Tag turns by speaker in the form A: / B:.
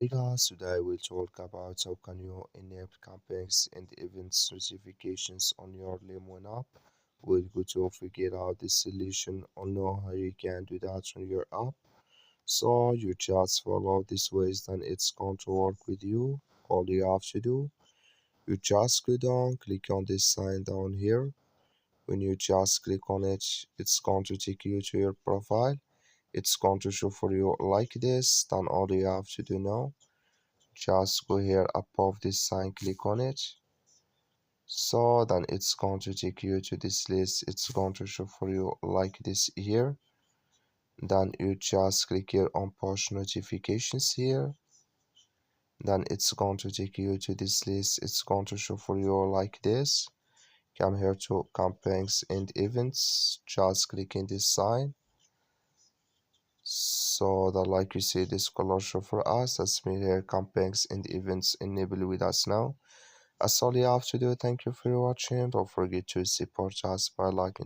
A: Hey guys, today we'll talk about how can you enable campaigns and events notifications on your Lemon app. We'll go to figure out the solution or know how you can do that on your app. So you just follow these ways, then it's going to work with you. All you have to do, you just go down, click on this sign down here. When you just click on it, it's going to take you to your profile. It's going to show for you like this. Then all you have to do now, just go here above this sign, click on it. So then it's going to take you to this list. It's going to show for you like this here. Then you just click here on push notifications here. Then it's going to take you to this list. It's going to show for you like this. Come here to campaigns and events. Just click in this sign. So that like you see this color show for us. That's me here, campaigns and events enable with us now. That's all you have to do. Thank you for watching. Don't forget to support us by liking.